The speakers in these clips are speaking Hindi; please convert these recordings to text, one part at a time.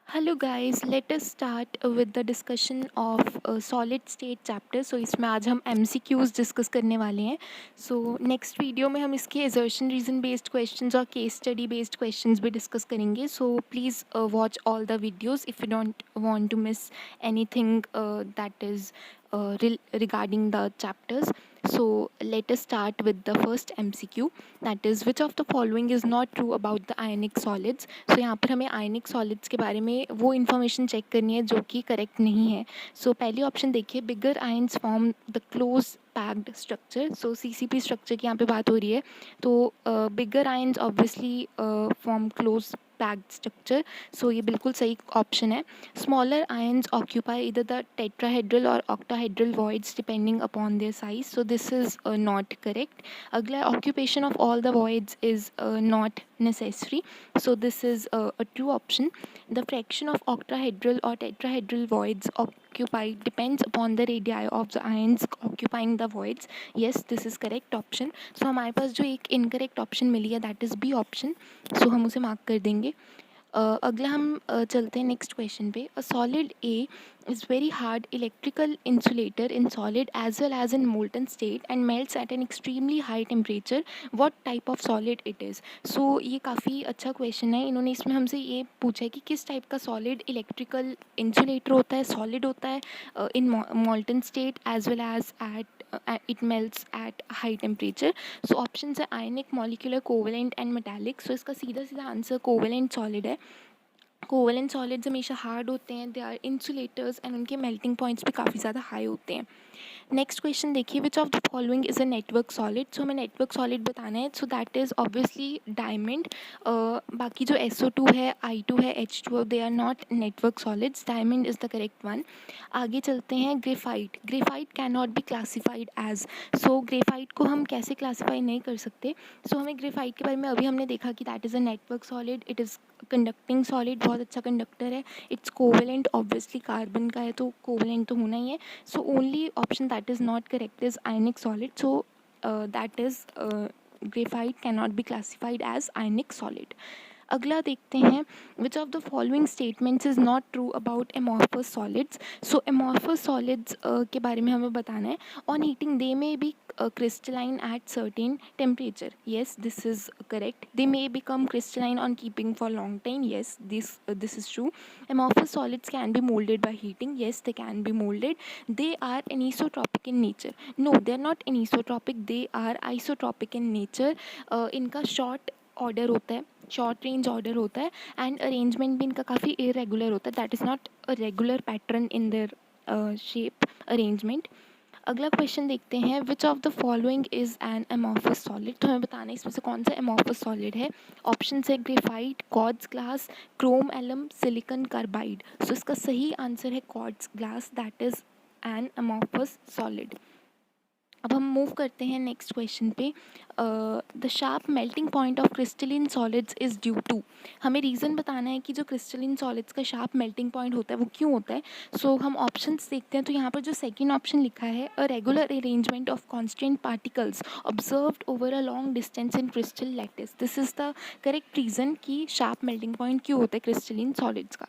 Hello guys, let us start with the discussion of solid state chapter. So इसमें आज हम एमसीक्यूज डिस्कस करने वाले हैं। सो नेक्स्ट वीडियो में हम इसके एजर्शन रीजन बेस्ड क्वेश्चंस और केस स्टडी बेस्ड क्वेश्चंस भी डिस्कस करेंगे। So please watch all the videos if you don't want to miss anything that is regarding the chapters. So let us start with the first MCQ, that is which of the following is not true about the ionic solids. So यहाँ पर हमें ionic solids के बारे में वो information चेक करनी है जो कि करेक्ट नहीं है. So पहली ऑप्शन देखिए, bigger ions form the close packed structure. So CCP structure की यहाँ पे बात हो रही है, तो bigger ions obviously form close packed structure. So ये बिल्कुल सही ऑप्शन है. Smaller ions occupy either the tetrahedral or octahedral voids depending upon their size. So this is not correct. अगला, occupation of all the voids is not necessary. So this is a true option. The fraction of octahedral or tetrahedral voids occupied depends upon the radii of the ions occupying the voids. Yes, this is correct option. So हमारे पास जो एक incorrect option मिली है, that is B option. So हम उसे mark कर देंगे. अगला हम चलते हैं नेक्स्ट क्वेश्चन पे. A solid A is very hard electrical insulator in solid as well as in molten state and melts at an extremely high temperature. What type of solid it is. So ये काफ़ी अच्छा क्वेश्चन है. इन्होंने इसमें हमसे ये पूछा है कि किस टाइप का सॉलिड इलेक्ट्रिकल इंसुलेटर होता है, सॉलिड होता है in molten state as well as at it melts at high temperature. So options है ionic, molecular, covalent and metallic. So इसका सीधा सीधा आंसर covalent solid है. कोवलेंट सॉलिड्स हमेशा हार्ड होते हैं, दे आर इंसुलेटर्स एंड उनके मेल्टिंग पॉइंट्स भी काफ़ी ज़्यादा हाई होते हैं. नेक्स्ट क्वेश्चन देखिए, which of the following is a network solid. So हमें नेटवर्क सॉलिड बताना है. So that is obviously diamond. बाकी जो SO2 है, I2 है, H2O, they are not network solids. Diamond is the correct one. आगे चलते हैं. Graphite. Graphite can not be classified as. So graphite को हम कैसे क्लासीफाई नहीं कर सकते. सो हमें ग्रेफाइट के बारे में अभी हमने देखा कि that is a network solid. It is conducting solid, बहुत अच्छा कंडक्टर है. इट्स कोवेलेंट, ऑब्वियसली कार्बन का है तो कोवेलेंट तो होना ही है. So only option that is not correct is ionic solid. So that is graphite cannot be classified as ionic solid. अगला देखते हैं, which of the following statements is not true about amorphous solids. So amorphous solids के बारे में हमें बताना है. On heating they may be crystalline at certain temperature. Yes, this is correct. They may become crystalline on keeping for long time. Yes, this is true. Amorphous solids can be molded by heating. Yes, they can be molded. They are anisotropic in nature. No, they are not anisotropic. They are isotropic in nature. इनका short ऑर्डर होता है, शॉर्ट रेंज ऑर्डर होता है, एंड अरेंजमेंट भी इनका काफ़ी इरेगुलर होता है. That is not a regular pattern in their shape arrangement. अगला क्वेश्चन देखते हैं, which of the following is an amorphous solid. तो हमें बताना है इसमें से कौन सा एमॉर्फस सॉलिड है. ऑप्शन है graphite, quartz glass, chrome alum, silicon carbide. So इसका सही आंसर है quartz glass. That is an amorphous solid. अब हम मूव करते हैं नेक्स्ट क्वेश्चन पे. The sharp melting point of crystalline solids is due to. हमें रीज़न बताना है कि जो क्रिस्टलिन सॉलिड्स का शार्प मेल्टिंग पॉइंट होता है वो क्यों होता है. सो हम ऑप्शंस देखते हैं. तो यहाँ पर जो सेकंड ऑप्शन लिखा है, a regular arrangement of constant particles observed over a long distance in crystal lattice. This is the correct reason कि शार्प मेल्टिंग पॉइंट क्यों होता है क्रिस्टलिन सॉलिड्स का.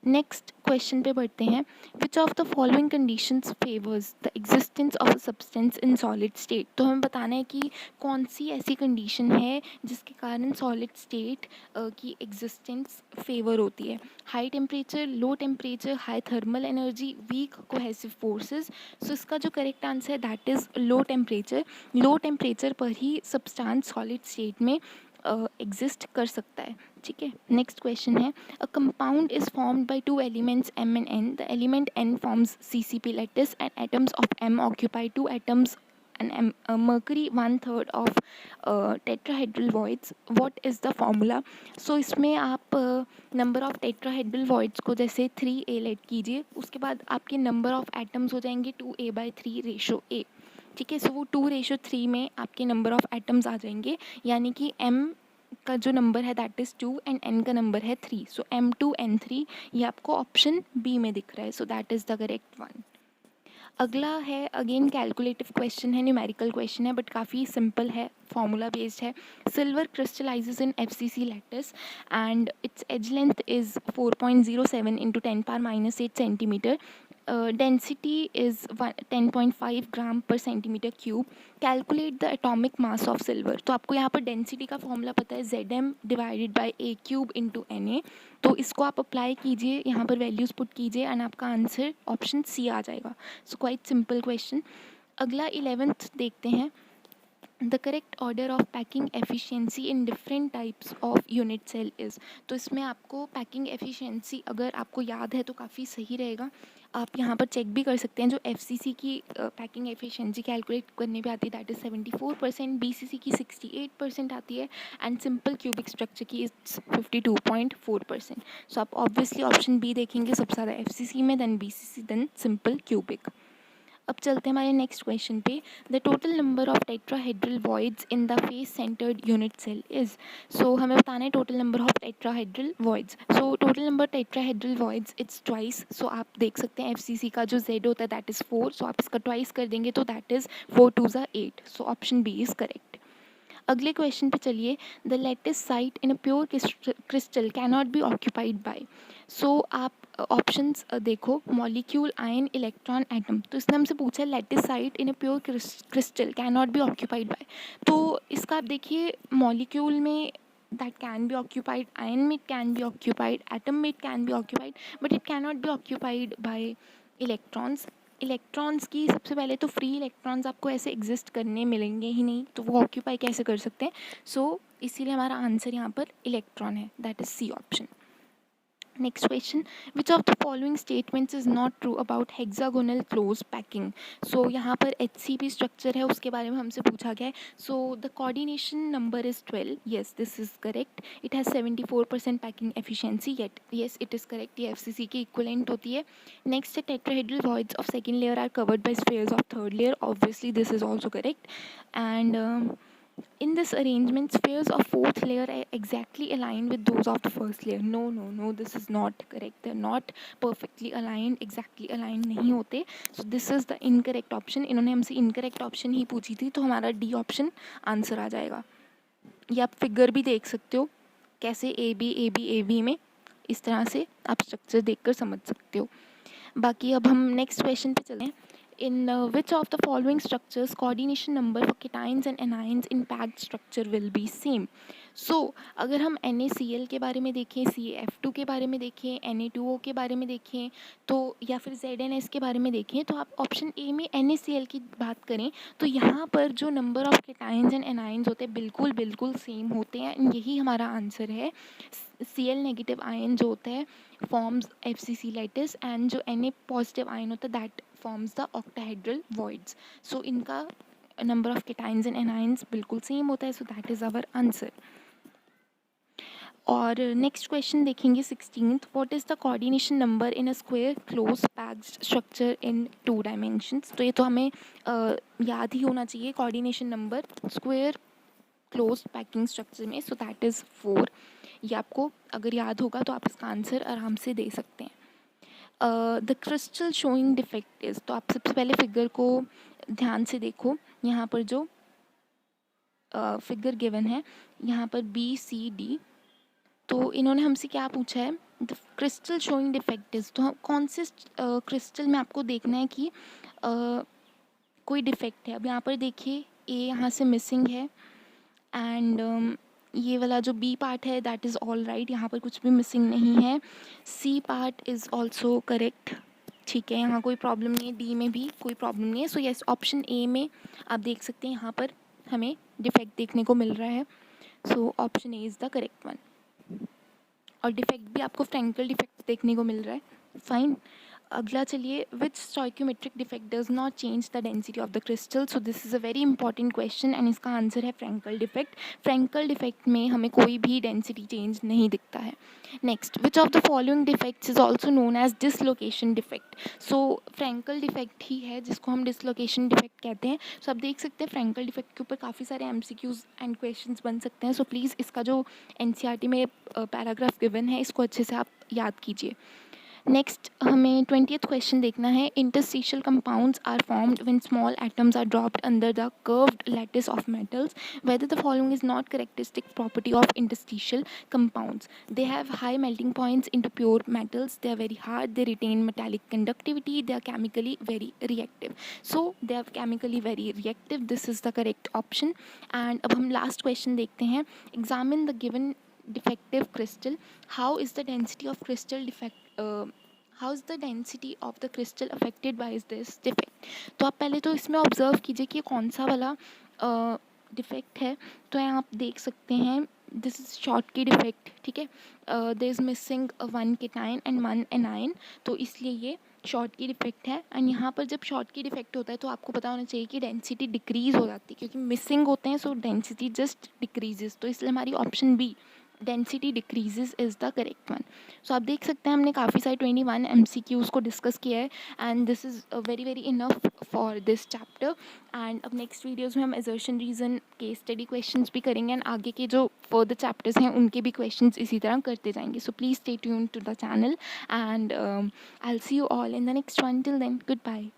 नेक्स्ट क्वेश्चन पे बढ़ते हैं. Which of the following conditions favours the existence of a substance in solid state. तो हमें बताना है कि कौन सी ऐसी कंडीशन है जिसके कारण सॉलिड स्टेट की एग्जिस्टेंस फेवर होती है. High temperature, low temperature, high thermal energy, weak cohesive forces. So इसका जो करेक्ट आंसर है that is low temperature. Low temperature पर ही सब्सटेंस सॉलिड स्टेट में एग्जिस्ट कर सकता है. ठीक है. नेक्स्ट क्वेश्चन है, a compound is formed by two elements M and N. The element N forms CCP lattice and atoms of M occupy two atoms and mercury 1/3 of tetrahedral voids. What is the formula? So इसमें आप नंबर ऑफ टेट्राहेड्रल वॉइड्स को जैसे 3a लेट कीजिए, उसके बाद आपके नंबर ऑफ एटम्स हो जाएंगे 2a/3 ठीक है. सो वो 2:3 में आपके नंबर ऑफ एटम्स आ जाएंगे, यानी कि M का जो नंबर है दैट इज़ 2 एंड N का नंबर है 3. सो M2N3 ये आपको ऑप्शन बी में दिख रहा है. So that is the correct one. अगला है अगेन कैलकुलेटिव क्वेश्चन है, न्यूमेरिकल क्वेश्चन है बट काफ़ी सिंपल है, फॉर्मूला बेस्ड है. Silver crystallises in FCC lattice and its edge length is 4.07 into 10 power minus 8 centimeter. Density is 10.5 ग्राम पर centimetre cube. Calculate the atomic mass of silver. तो आपको यहाँ पर डेंसिटी का फॉर्मूला पता है, Zm divided by a cube into Na. तो इसको आप अप्लाई कीजिए, यहाँ पर वैल्यूज़ पुट कीजिए एंड आपका आंसर ऑप्शन सी आ जाएगा. So quite simple question. अगला 11th देखते हैं. The correct order of packing efficiency in different types of unit cell is. तो इसमें आपको पैकिंग एफिशिएंसी अगर आपको याद है तो काफ़ी सही रहेगा. आप यहाँ पर चेक भी कर सकते हैं, जो FCC की पैकिंग एफिशिएंसी कैलकुलेट करने पे आती है दैट इज़ 74%, BCC की 68% आती है एंड सिंपल क्यूबिक स्ट्रक्चर की इट्स 52.4%. सो आप ऑब्वियसली ऑप्शन बी देखेंगे सबसे ज़्यादा FCC में, then BCC, then simple cubic. अब चलते हैं हमारे नेक्स्ट क्वेश्चन पे. The total number of tetrahedral voids in the face centred unit cell is. So हमें बताना है total number of tetrahedral voids. So total number tetrahedral voids it's twice. So आप देख सकते हैं FCC का जो Z होता है दैट इज़ 4. सो आप इसका ट्वाइस कर देंगे तो दैट इज़ 4 2 ज़ा 8. So option B is correct. अगले क्वेश्चन पे चलिए. The lattice site in a pure crystal can not be occupied by. So आप ऑप्शंस देखो, मॉलिक्यूल, आयन, इलेक्ट्रॉन, एटम. तो इसने हमसे पूछा है latest site in a pure crystal can not be occupied bye. तो इसका आप देखिए, मॉलिक्यूल में that can be occupied, ion में it can be occupied, atom में it can be occupied, but it cannot be occupied by electrons. Electrons की सबसे पहले तो फ्री इलेक्ट्रॉन्स आपको ऐसे एग्जिस्ट करने मिलेंगे ही नहीं, तो वो ऑक्यूपाई कैसे कर सकते हैं. सो इसीलिए हमारा आंसर यहाँ पर इलेक्ट्रॉन है, that is C option. Next question. Which of the following statements is not true about hexagonal close packing. So यहाँ पर HCP स्ट्रक्चर है, उसके बारे में हमसे पूछा गया है. So the coordination number is 12. Yes, this is correct. It has 74% packing efficiency. Yet yes, it is correct. ये FCC की इक्वलेंट होती है. नेक्स्ट है tetrahedral voids of second layer are covered by spheres of third layer. Obviously this is also correct. And in this arrangement, spheres of fourth layer are exactly aligned with those of the first layer. No, no, no, this is not correct. They're not perfectly aligned, exactly aligned नहीं होते. So this is the incorrect option. इन्होंने हमसे incorrect option ही पूछी थी, तो हमारा D option आंसर आ जाएगा. ये आप फिगर भी देख सकते हो कैसे AB में इस तरह से आप स्ट्रक्चर देखकर समझ सकते हो. बाकी अब हम नेक्स्ट क्वेश्चन पे चलें. In which of the following structures coordination number for cations and anions in packed structure will be same. So अगर हम NaCl के बारे में देखें, CaF2 के बारे में देखें, Na2O के बारे में देखें, तो या फिर ZnS के बारे में देखें, तो आप ऑप्शन ए में NaCl की बात करें तो यहाँ पर जो number of cations and anions होते हैं बिल्कुल बिल्कुल सेम होते हैं. यही हमारा आंसर है. Cl नेगेटिव आयन जो होता है फॉर्म्स FCC lattice एंड जो Na पॉजिटिव आयन होता है that forms the octahedral voids. So इनका number of cations and anions बिल्कुल सेम होता है. So that is our answer. और नेक्स्ट क्वेश्चन देखेंगे 16th. What is the coordination number in a square close packed structure in 2 dimensions. तो ये तो हमें याद ही होना चाहिए coordination number square close packing structure में. So that is 4. ये आपको अगर याद होगा तो आप इसका आंसर आराम से दे सकते हैं. The crystal showing defect is. तो आप सबसे पहले फिगर को ध्यान से देखो. यहाँ पर जो फिगर गिवन है यहाँ पर BCD. तो इन्होंने हमसे क्या पूछा है, the crystal showing defect is. तो कौन से क्रिस्टल में आपको देखना है कि कोई डिफेक्ट है. अब यहाँ पर देखिए A यहाँ से मिसिंग है एंड ये वाला जो B पार्ट है दैट इज़ ऑल राइट, यहाँ पर कुछ भी मिसिंग नहीं है. C part is also correct. ठीक है, यहाँ कोई प्रॉब्लम नहीं है. D में भी कोई प्रॉब्लम नहीं है. सो यस, ऑप्शन A में आप देख सकते हैं यहाँ पर हमें डिफेक्ट देखने को मिल रहा है. So option A is the correct one. और डिफेक्ट भी आपको फ्रैंकल डिफेक्ट देखने को मिल रहा है. फाइन. अगला चलिए, which stoichiometric defect does not change the density of the crystal. So this is a very important question and इसका आंसर है फ्रैंकल डिफेक्ट. फ्रैंकल डिफेक्ट में हमें कोई भी डेंसिटी चेंज नहीं दिखता है. Next, which of the following defects is also known as dislocation defect. So Frenkel defect ही है जिसको हम डिसलोकेशन डिफेक्ट कहते हैं. सो आप देख सकते हैं फ्रैंकल डिफेक्ट के ऊपर काफ़ी सारे MCQs एंड क्वेश्चन बन सकते हैं. सो प्लीज़ इसका जो NCERT में पैराग्राफ गिवन है इसको अच्छे से आप याद कीजिए. नेक्स्ट हमें 20th क्वेश्चन देखना है. Interstitial compounds are formed when small atoms are dropped under the curved lattice of metals. Whether the following is not characteristic property of interstitial compounds. They have high melting points into pure metals. They are very hard. They retain metallic conductivity. They are chemically very reactive. So they are chemically very reactive. This is the correct option. And अब हम last question देखते हैं. Examine the given defective crystal. How is the density of crystal how is the density of the crystal affected by this defect. तो आप पहले तो इसमें ऑब्जर्व कीजिए कि कौन सा वाला डिफेक्ट है. तो यहाँ आप देख सकते हैं this is Schottky defect. ठीक है, there is missing 1 cation and 1 anion. तो इसलिए ये शॉर्ट की डिफेक्ट है. एंड यहाँ पर जब शॉर्ट की डिफेक्ट होता है तो आपको पता होना चाहिए कि डेंसिटी डिक्रीज हो जाती है, क्योंकि मिसिंग होते हैं सो डेंसिटी जस्ट डिक्रीजेज. तो इसलिए हमारी option B density decreases is the correct one. So आप देख सकते हैं हमने काफ़ी सारे 21 MCQs को डिस्कस किया है and this is very very enough for this chapter. And अब नेक्स्ट वीडियोज़ में हम assertion reason case study questions भी करेंगे एंड आगे के जो फर्दर चैप्टर्स हैं उनके भी क्वेश्चंस इसी तरह करते जाएंगे. So please stay tuned to the channel and I will see you all in the next one. Till then, good bye.